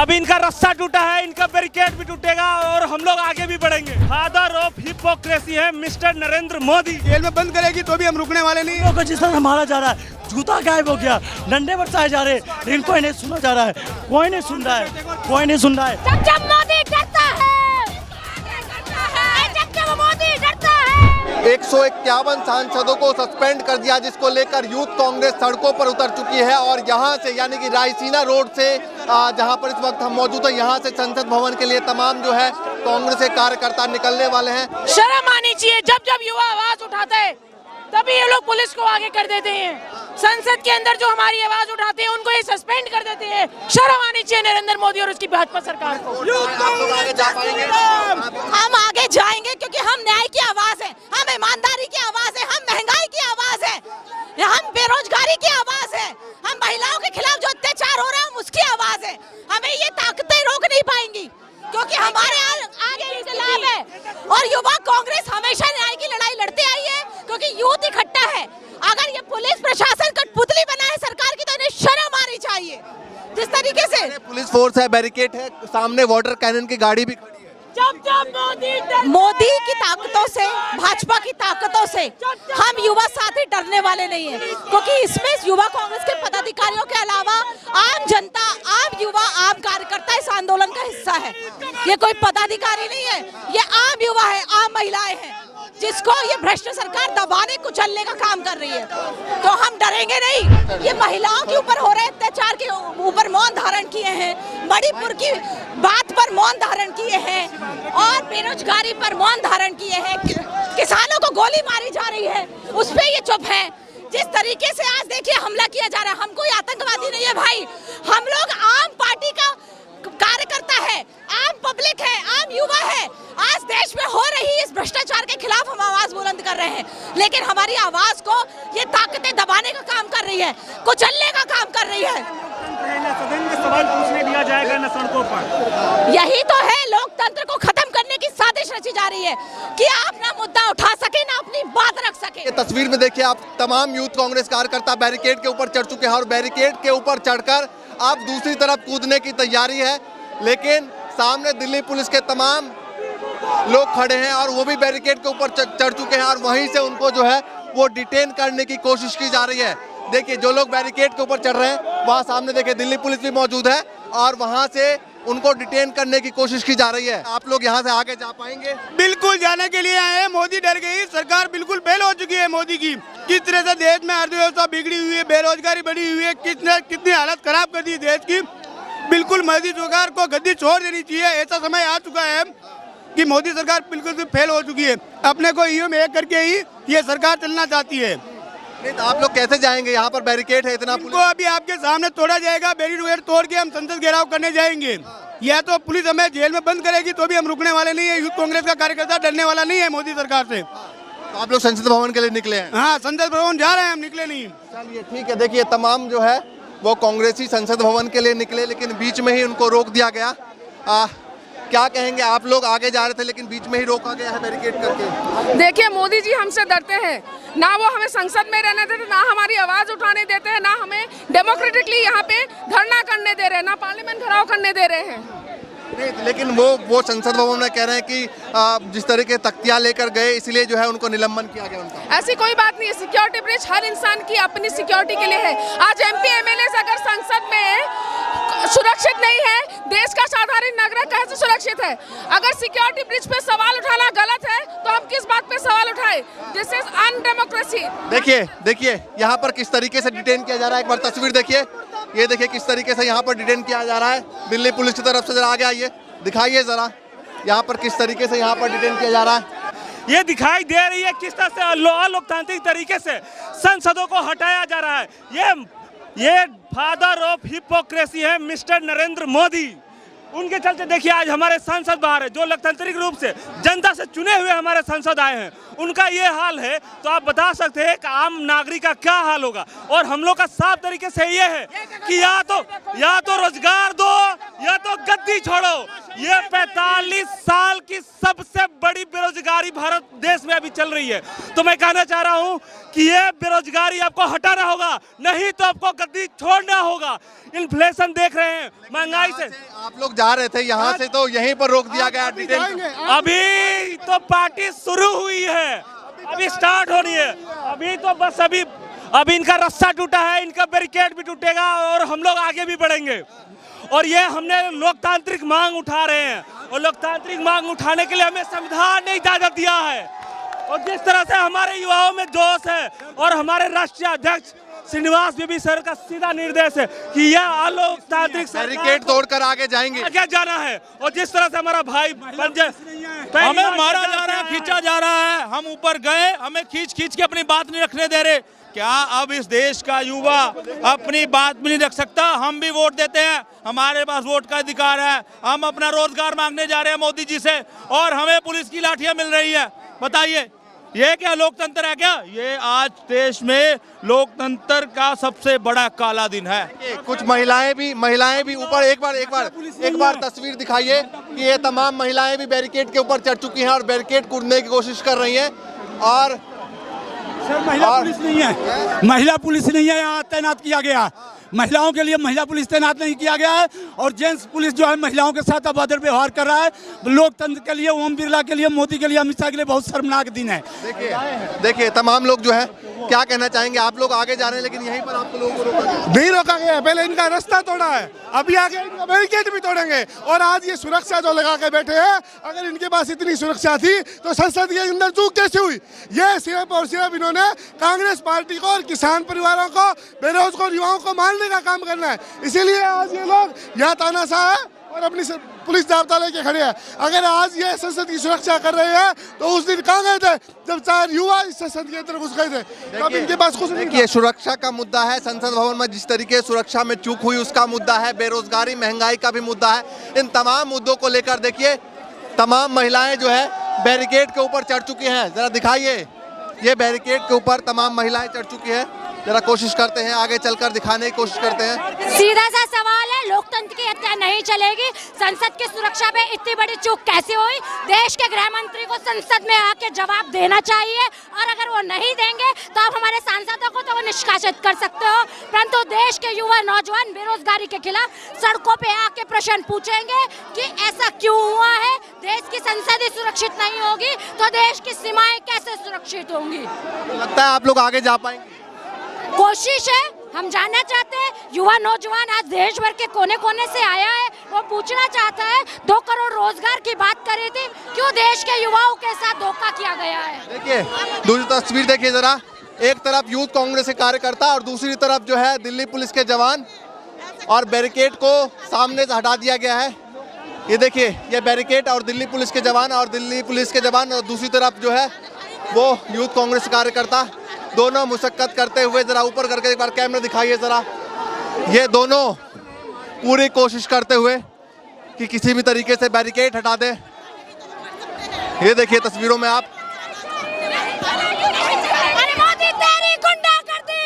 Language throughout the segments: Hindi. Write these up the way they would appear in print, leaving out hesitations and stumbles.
अब इनका रास्ता टूटा है, इनका बैरिकेड भी टूटेगा और हम लोग आगे भी बढ़ेंगे। फादर ऑफ हिपोक्रेसी है मिस्टर नरेंद्र मोदी। जेल में बंद करेगी तो भी हम रुकने वाले नहीं हैं। जिस तरह संभाला जा रहा है, जूता गायब हो गया, डंडे बरसाए जा रहे, इनको नहीं सुना जा रहा है, कोई नहीं सुन रहा है, कोई नहीं सुन रहा है। जब मोदी डरता है, जब मोदी डरता है। 151 सांसदों को सस्पेंड कर दिया, जिसको लेकर यूथ कांग्रेस सड़कों पर उतर चुकी है। और यहाँ से यानी कि रायसीना रोड से जहाँ पर इस वक्त हम मौजूद हैं, यहाँ से संसद भवन के लिए तमाम जो है कांग्रेस के कार्यकर्ता निकलने वाले हैं। शर्म आनी चाहिए, जब जब युवा आवाज उठाते हैं तभी ये लोग पुलिस को आगे कर देते हैं। संसद के अंदर जो हमारी आवाज उठाते हैं उनको ये सस्पेंड कर देते हैं। शर्म आनी चाहिए नरेंद्र मोदी और उसकी भाजपा सरकार को। हम आगे जाएंगे क्योंकि हम न्याय की आवाज है, हम ईमानदारी की आवाज है, हम महंगाई की आवाज है, हम बेरोजगारी की आवाज है, हम महिलाओं के खिलाफ जो अत्याचार हो रहा है उसकी आवाज है। हमें ये ताकतें रोक नहीं पाएंगी क्योंकि हमारे आगे इंकलाब है। और युवा कांग्रेस हमेशा न्याय की लड़ाई लड़ते आई है क्योंकि यूथ इकट्ठा है। अगर ये पुलिस प्रशासन कठपुतली बना है सरकार की तो इन्हें शर्म आनी चाहिए। जिस तरीके से पुलिस फोर्स है, बैरिकेड है, सामने वाटर कैनन की गाड़ी भी खड़ी है। जब मोदी की ताकतों से, भाजपा की ताकतों से हम युवा साथी डरने वाले नहीं है क्योंकि इसमें युवा कांग्रेस के पदाधिकारियों के अलावा आम जनता, आम युवा, आम कार्यकर्ता इस आंदोलन का हिस्सा है। ये कोई पदाधिकारी नहीं है, ये आम युवा है, आम महिलाएं हैं जिसको ये भ्रष्ट सरकार दबाने कुचलने का काम कर रही है। तो हम डरेंगे नहीं। ये महिलाओं के ऊपर हो रहे अत्याचार के ऊपर मौन धारण किए हैं, मणिपुर की बात पर मौन धारण किए हैं और बेरोजगारी पर मौन धारण किए हैं, किसानों को गोली मारी जा रही है उस पे ये चुप है। जिस तरीके से आज देखिए हमला किया जा रहा है, हम कोई आतंकवादी नहीं है भाई, हम लोग आम पार्टी का कार्यकर्ता है, आम पब्लिक है, आम युवा है। आज देश में हो रही इस भ्रष्टाचार के खिलाफ हम आवाज बुलंद कर रहे हैं, लेकिन हमारी आवाज को ये ताकतें दबाने का काम कर रही है, कुचलने का काम कर रही है। सदन में सवाल पूछने दिया जाएगा न सड़कों पर। यही तो है, लोकतंत्र को खत्म करने की साजिश रची जा रही है कि आप ना मुद्दा उठा सके ना अपनी बात रख सके। ये तस्वीर में देखिए आप, तमाम यूथ कांग्रेस कार्यकर्ता बैरिकेड के ऊपर चढ़ चुके हैं और बैरिकेड के ऊपर चढ़कर अब दूसरी तरफ कूदने की तैयारी है। लेकिन सामने दिल्ली पुलिस के तमाम लोग खड़े हैं और वो भी बैरिकेड के ऊपर चढ़ चुके हैं और वहीं से उनको जो है वो डिटेन करने की कोशिश की जा रही है। देखिए जो लोग बैरिकेड के ऊपर चढ़ रहे हैं वहाँ सामने देखिए दिल्ली पुलिस भी मौजूद है और वहाँ से उनको डिटेन करने की कोशिश की जा रही है। आप लोग यहाँ से आगे जा पाएंगे? बिल्कुल जाने के लिए आए हैं। मोदी डर गई, सरकार बिल्कुल फेल हो चुकी है मोदी की। किस तरह से देश में अर्थव्यवस्था बिगड़ी हुई है, बेरोजगारी बढ़ी हुई है, कितनी हालत खराब कर दी देश की। बिल्कुल मोदी सरकार को गद्दी छोड़ देनी चाहिए। ऐसा समय आ चुका है कि मोदी सरकार बिल्कुल फेल हो चुकी है। अपने को ईओ में एक करके ही ये सरकार चलना चाहती है। नहीं तो आप लोग कैसे जाएंगे? यहाँ पर बैरिकेड है इतना। इनको अभी आपके सामने तोड़ा जाएगा, बैरिकेड तोड़ के हम संसद घेराव करने जाएंगे। या तो पुलिस हमें जेल में बंद करेगी तो भी हम रुकने वाले नहीं है। यूथ कांग्रेस का कार्यकर्ता डरने वाला नहीं है मोदी सरकार से। तो आप लोग संसद भवन के लिए निकले हैं? हाँ, संसद भवन जा रहे हैं, हम निकले नहीं। चलिए ठीक है। देखिए तमाम जो है वो कांग्रेसी संसद भवन के लिए निकले, लेकिन बीच में ही उनको रोक दिया गया। क्या कहेंगे? आप लोग आगे जा रहे थे लेकिन बीच में ही रोका गया है बैरिकेड करके। देखिए मोदी जी हमसे डरते हैं, ना वो हमें संसद में रहने देते, ना हमारी आवाज उठाने देते हैं, ना हमें डेमोक्रेटिकली यहाँ पे धरना करने दे रहे हैं, ना पार्लियामेंट घेराव करने दे रहे हैं। नहीं, लेकिन वो संसद भवन में कह रहे हैं कि जिस तरह के तख्तियां लेकर गए इसलिए जो है उनको निलंबन किया गया उनका। ऐसी कोई बात नहीं है। सिक्योरिटी ब्रीच हर इंसान की अपनी सिक्योरिटी के लिए है। आज MP MLA अगर संसद में सुरक्षित नहीं है, देश का साधारण नागरिक कैसे सुरक्षित है? अगर सिक्योरिटी ब्रीच पे सवाल उठाना गलत है तो हम किस बात पे सवाल उठाए? This is undemocracy. देखिए यहाँ पर किस तरीके से डिटेन किया जा रहा है। एक बार तस्वीर देखिए, ये देखिए किस तरीके से यहाँ पर डिटेन किया जा रहा है दिल्ली पुलिस की तरफ से। जरा आगे आइए, दिखाइए जरा यहाँ पर किस तरीके से यहाँ पर डिटेन किया जा रहा है। ये दिखाई दे रही है किस तरह से अलोकतांत्रिक तरीके से सांसदों को हटाया जा रहा है। ये फादर ऑफ हिपोक्रेसी है मिस्टर नरेंद्र मोदी। उनके चलते देखिए आज हमारे सांसद बाहर है, जो लोकतांत्रिक रूप से जनता से चुने हुए हमारे सांसद आए हैं, उनका ये हाल है तो आप बता सकते हैं कि आम नागरिक का क्या हाल होगा। और हम लोग का साफ तरीके से ये है कि या तो रोजगार दो या तो गद्दी छोड़ो। ये 45 साल की सबसे बड़ी बेरोजगारी भारत देश में अभी चल रही है। तो मैं कहना चाह रहा हूं कि ये बेरोजगारी आपको हटाना होगा, नहीं तो आपको गद्दी छोड़ना होगा। इन्फ्लेशन देख रहे हैं, महंगाई से आप लोग जा रहे थे यहाँ से, तो यहीं पर रोक दिया गया। डिटेल अभी तो पार्टी शुरू हुई है, अभी स्टार्ट हो रही है। अभी तो बस अभी इनका रास्ता टूटा है, इनका बैरिकेड भी टूटेगा और हम लोग आगे भी बढ़ेंगे। और ये हमने लोकतांत्रिक मांग उठा रहे हैं, और लोकतांत्रिक मांग उठाने के लिए हमें संविधान ने इजाजत दिया है। और जिस तरह से हमारे युवाओं में जोश है, और हमारे राष्ट्रीय अध्यक्ष श्रीनिवास बेबी सर का सीधा निर्देश है कि यह अलोकतांत्रिक बैरिकेड तोड़कर आगे जाएंगे, आगे जाना है। और जिस तरह से हमारा भाई हमें मारा जा रहा है, खींचा जा रहा है, हम ऊपर गए, हमें खींच के अपनी बात नहीं रखने दे रहे। क्या अब इस देश का युवा अपनी बात भी नहीं रख सकता? हम भी वोट देते हैं, हमारे पास वोट का अधिकार है, हम अपना रोजगार मांगने जा रहे हैं मोदी जी से, और हमें पुलिस की लाठियां मिल रही है। बताइए, ये क्या लोकतंत्र है? क्या ये आज देश में लोकतंत्र का सबसे बड़ा काला दिन है। कुछ महिलाएं भी ऊपर एक बार तस्वीर दिखाइए कि ये तमाम महिलाएं भी बैरिकेड के ऊपर चढ़ चुकी हैं और बैरिकेड कूदने की कोशिश कर रही हैं। और सर महिला पुलिस नहीं है, महिला पुलिस नहीं है यहाँ तैनात किया गया। महिलाओं के लिए महिला पुलिस तैनात नहीं किया गया है, और जेंट्स पुलिस जो है महिलाओं के साथ अभद्र व्यवहार कर रहा है। लोकतंत्र के लिए, ओम बिरला के लिए, मोदी के लिए, अमित शाह के लिए बहुत शर्मनाक दिन है। देखिए तमाम लोग जो है क्या कहना चाहेंगे? आप लोग आगे जा रहे हैं, लेकिन यहीं पर आपको लोगों को रोका गया। नहीं रोका गया, पहले इनका रास्ता तोड़ा है, अभी आगे इनका बैरिकेड भी तोड़ेंगे। और आज ये सुरक्षा जो लगा के बैठे हैं, अगर इनके पास इतनी सुरक्षा थी तो संसद के अंदर चूक कैसे हुई? ये सिर्फ और सिर्फ इन्होंने कांग्रेस पार्टी को और किसान परिवारों को, बेरोजगार युवाओं को मारने का काम करना है। इसीलिए आज ये लोग यहाँ तानाशाह है और अपनी पुलिस जाब्ता लेके खड़े हैं। अगर आज ये संसद की सुरक्षा कर रहे हैं तो उस दिन कहाँ गए थे जब 4 युवा इस संसद के अंदर घुस गए थे? तब इनके पास कुछ नहीं। देखिए, सुरक्षा का मुद्दा है, संसद भवन में जिस तरीके सुरक्षा में चूक हुई उसका मुद्दा है, बेरोजगारी महंगाई का भी मुद्दा है। इन तमाम मुद्दों को लेकर देखिए तमाम महिलाएं जो है बैरिकेड के ऊपर चढ़ चुकी हैं। जरा दिखाइए, ये बैरिकेड के ऊपर तमाम महिलाएं चढ़ चुकी हैं। जरा कोशिश करते हैं, आगे चलकर दिखाने की कोशिश करते हैं। सीधा सा सवाल है, लोकतंत्र की हत्या नहीं चलेगी। संसद की सुरक्षा पे इतनी बड़ी चूक कैसे हुई? देश के गृह मंत्री को संसद में आके जवाब देना चाहिए, और अगर वो नहीं देंगे तो आप हमारे सांसदों को तो वो निष्कासित कर सकते हो, परंतु देश के युवा नौजवान बेरोजगारी के खिलाफ सड़कों पे आके प्रश्न पूछेंगे कि ऐसा क्यों हुआ है। देश की संसद ही सुरक्षित नहीं होगी तो देश की सीमाएं कैसे सुरक्षित होंगी? लगता है आप लोग आगे जा पाएंगे? कोशिश है, हम जानना चाहते हैं। युवा नौजवान आज देश भर के कोने कोने से आया है, वो पूछना चाहता है 2 करोड़ रोजगार की बात करी थी, क्यों देश के युवाओं के साथ धोखा किया गया है? देखिए दूसरी तस्वीर देखिए जरा, एक तरफ यूथ कांग्रेस के कार्यकर्ता और दूसरी तरफ जो है दिल्ली पुलिस के जवान, और बैरिकेड को सामने से हटा दिया गया है। ये देखिए, ये बैरिकेड और दिल्ली पुलिस के जवान और दूसरी तरफ जो है वो यूथ कांग्रेस कार्यकर्ता, दोनों मुशक्कत करते हुए। जरा ऊपर करके एक बार कैमरा दिखाइए जरा, ये दोनों पूरी कोशिश करते हुए कि किसी भी तरीके से बैरिकेड हटा दे। ये देखिए तस्वीरों में आप। अरे मोदी तेरी गुंडागर्दी,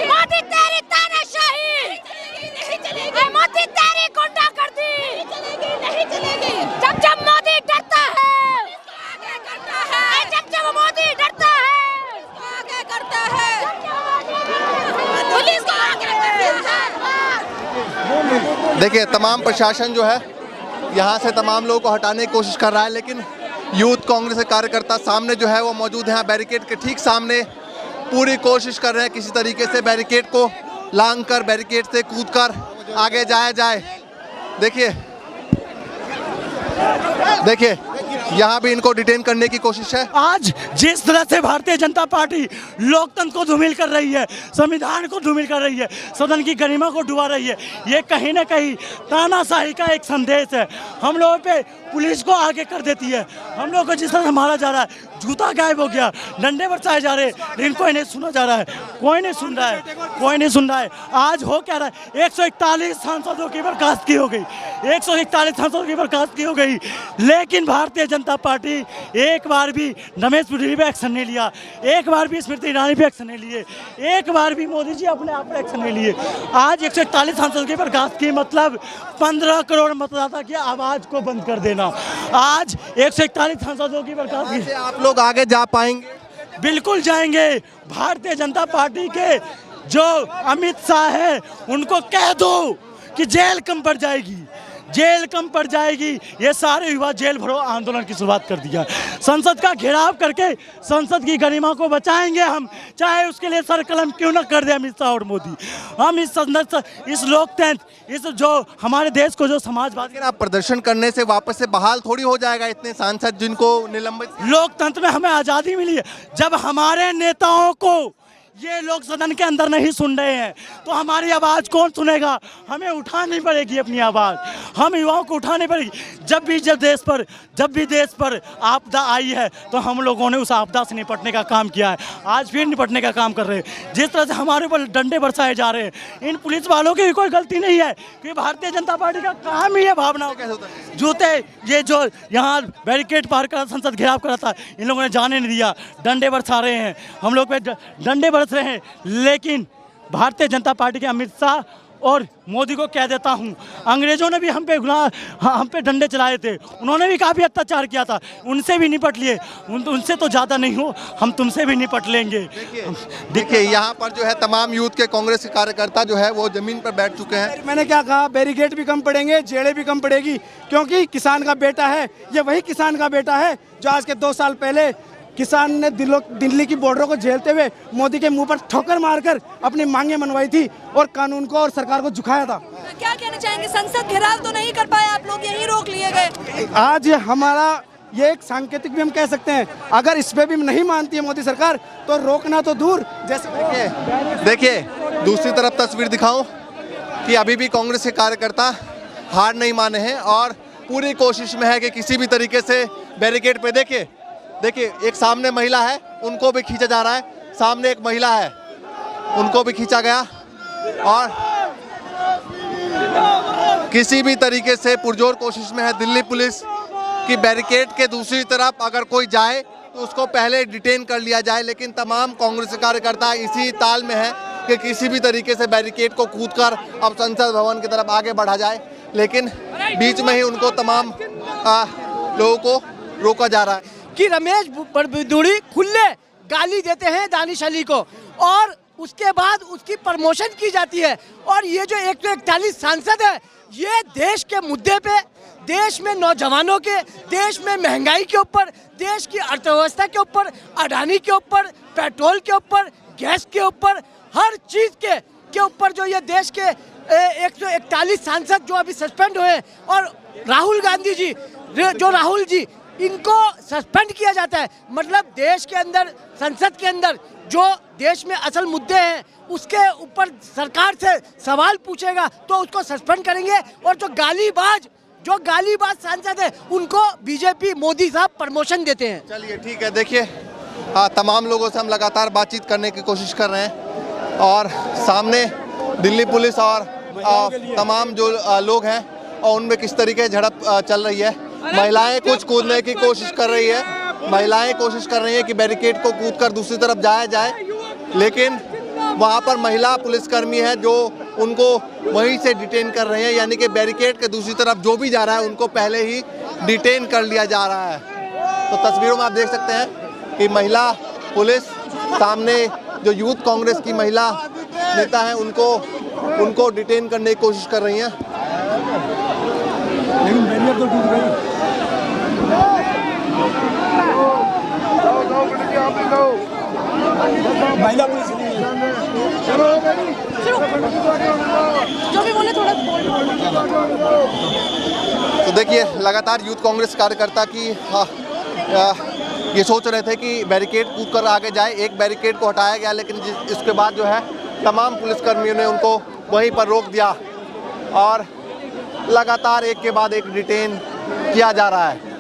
मोदी तेरी तानाशाही, मोदी तेरी गुंडागर्दी, जब मोदी डरता है, जब मोदी डरता है, करता है पुलिस को आगे करता है। देखिए तमाम प्रशासन जो है यहाँ से तमाम लोगों को हटाने की कोशिश कर रहा है, लेकिन यूथ कांग्रेस के कार्यकर्ता सामने जो है वो मौजूद हैं, बैरिकेड के ठीक सामने, पूरी कोशिश कर रहे हैं किसी तरीके से बैरिकेड को लांघकर, बैरिकेड से कूदकर आगे जाया जाए। देखिए यहाँ भी इनको डिटेन करने की कोशिश है। आज जिस तरह से भारतीय जनता पार्टी लोकतंत्र को धूमिल कर रही है, संविधान को धूमिल कर रही है, सदन की गरिमा को डुबा रही है, ये कहीं ना कहीं तानाशाही का एक संदेश है। हम लोगों पे पुलिस को आगे कर देती है, हम लोगों को जिस तरह से मारा जा रहा है, जूता गायब हो गया, डंडे बरसाए जा रहे हैं, लेकिन कोई नहीं सुना जा रहा है, कोई नहीं सुन रहा है, कोई नहीं सुन रहा है। आज हो क्या रहा है, 141 सांसदों की बर्खास्तगी हो गई, 141 सांसदों की बर्खास्तगी हो गई, लेकिन भारतीय जनता पार्टी एक बार भी रमेश पुरी पे एक्शन नहीं लिया, एक बार भी स्मृति ईरानी पे एक्शन नहीं लिए, एक बार भी मोदी जी अपने आप पे एक्शन नहीं लिए। आज 141 सांसदों की बर्खास्तगी मतलब 15 करोड़ मतदाता की आवाज को बंद कर देना। आज 141 सांसदों की बर्खास्तगी। आप लोग आगे जा पाएंगे? बिल्कुल जाएंगे। भारतीय जनता पार्टी के जो अमित शाह है उनको कह दो कि जेल कम पड़ जाएगी, जेल कम पड़ जाएगी। ये सारे युवा जेल भरो आंदोलन की शुरुआत कर दिया। संसद का घेराव करके संसद की गरिमा को बचाएंगे हम, चाहे उसके लिए सर कलम क्यों न कर दे अमित शाह और मोदी। हम इस लोकतंत्र, इस जो हमारे देश को जो समाजवाद। लेकिन आप प्रदर्शन करने से वापस से बहाल थोड़ी हो जाएगा इतने सांसद जिनको निलंबित। लोकतंत्र में हमें आज़ादी मिली है। जब हमारे नेताओं को ये लोग सदन के अंदर नहीं सुन रहे हैं तो हमारी आवाज़ कौन सुनेगा? हमें उठानी पड़ेगी अपनी आवाज़, हम युवाओं को उठानी पड़ेगी। जब भी देश पर आपदा आई है तो हम लोगों ने उस आपदा से निपटने का काम किया है, आज फिर निपटने का काम कर रहे हैं। जिस तरह से हमारे ऊपर डंडे बरसाए जा रहे हैं, इन पुलिस वालों की भी कोई गलती नहीं है, कि भारतीय जनता पार्टी का काम ही है भावनाओं के जूते। ये जो यहाँ बैरिकेड पार करा, संसद घेराव करा था, इन लोगों ने जाने नहीं दिया, डंडे बरसा रहे हैं, हम लोग पे डंडे बरस रहे हैं। लेकिन भारतीय जनता पार्टी के अमित शाह और मोदी को कह देता हूं, अंग्रेजों ने भी हम पे डंडे चलाए थे, उन्होंने भी काफ़ी अत्याचार किया था, उनसे भी निपट लिए, उनसे तो ज़्यादा नहीं हो, हम तुमसे भी निपट लेंगे। देखिए यहाँ पर जो है तमाम यूथ के कांग्रेस के कार्यकर्ता जो है वो जमीन पर बैठ चुके हैं। मैंने क्या कहा, बैरिकेड भी कम पड़ेंगे, जेलें भी कम पड़ेगी, क्योंकि किसान का बेटा है, ये वही किसान का बेटा है जो आज के 2 साल पहले किसान ने दिल्ली की बॉर्डरों को झेलते हुए मोदी के मुंह पर ठोकर मारकर अपनी मांगें मनवाई थी और कानून को और सरकार को झुकाया था। क्या कहना चाहेंगे, संसद घेराव तो नहीं कर पाए आप लोग, यहीं रोक लिए गए। आज हमारा ये एक सांकेतिक भी हम कह सकते हैं, अगर इस पे भी नहीं मानती है मोदी सरकार तो रोकना तो दूर। जैसे देखिए दूसरी तरफ तस्वीर दिखाऊं कि अभी भी कांग्रेस के कार्यकर्ता हार नहीं माने हैं और पूरी कोशिश में है कि किसी भी तरीके से बैरिकेड पे। देखिए एक सामने महिला है, उनको भी खींचा जा रहा है, सामने एक महिला है, उनको भी खींचा गया और किसी भी तरीके से पुरजोर कोशिश में है दिल्ली पुलिस कि बैरिकेड के दूसरी तरफ अगर कोई जाए तो उसको पहले डिटेन कर लिया जाए। लेकिन तमाम कांग्रेस कार्यकर्ता इसी ताल में है कि किसी भी तरीके से बैरिकेड को कूदकर अब संसद भवन की तरफ आगे बढ़ा जाए, लेकिन बीच में ही उनको तमाम लोगों को रोका जा रहा है। कि रमेश बड़दूड़ी खुले गाली देते हैं दानिश अली को और उसके बाद उसकी प्रमोशन की जाती है। और ये जो 141 सांसद है, ये देश के मुद्दे पे, देश में नौजवानों के, देश में महंगाई के ऊपर, देश की अर्थव्यवस्था के ऊपर, अडानी के ऊपर, पेट्रोल के ऊपर, गैस के ऊपर, हर चीज़ के ऊपर जो ये देश के 141 सांसद जो अभी सस्पेंड हुए और राहुल गांधी जी, जो राहुल जी, इनको सस्पेंड किया जाता है। मतलब देश के अंदर, संसद के अंदर जो देश में असल मुद्दे हैं उसके ऊपर सरकार से सवाल पूछेगा तो उसको सस्पेंड करेंगे। और जो गालीबाज सांसद है उनको बीजेपी मोदी साहब प्रमोशन देते हैं। चलिए ठीक है, देखिए तमाम लोगों से हम लगातार बातचीत करने की कोशिश कर रहे हैं और सामने दिल्ली पुलिस और तमाम जो लोग हैं और उनमें किस तरीके झड़प चल रही है। महिलाएं कुछ कूदने की कोशिश कर रही है, महिलाएं कोशिश कर रही हैं कि बैरिकेड को कूदकर दूसरी तरफ जाया जाए, लेकिन वहां पर महिला पुलिसकर्मी है जो उनको वहीं से डिटेन कर रहे हैं, यानी कि बैरिकेड के दूसरी तरफ जो भी जा रहा है उनको पहले ही डिटेन कर लिया जा रहा है। तो तस्वीरों में आप देख सकते हैं कि महिला पुलिस सामने जो यूथ कांग्रेस की महिला नेता है उनको डिटेन करने की कोशिश कर रही हैं। लेकिन बैरियर तो टूट गई। महिला पुलिस जो भी बोले थोड़ा। तो देखिए लगातार यूथ कांग्रेस कार्यकर्ता की ये सोच रहे थे कि बैरिकेड कूद कर आगे जाए, एक बैरिकेड को हटाया गया, लेकिन इसके बाद जो है तमाम पुलिसकर्मियों ने उनको वहीं पर रोक दिया और लगातार एक के बाद एक डिटेन किया जा रहा है।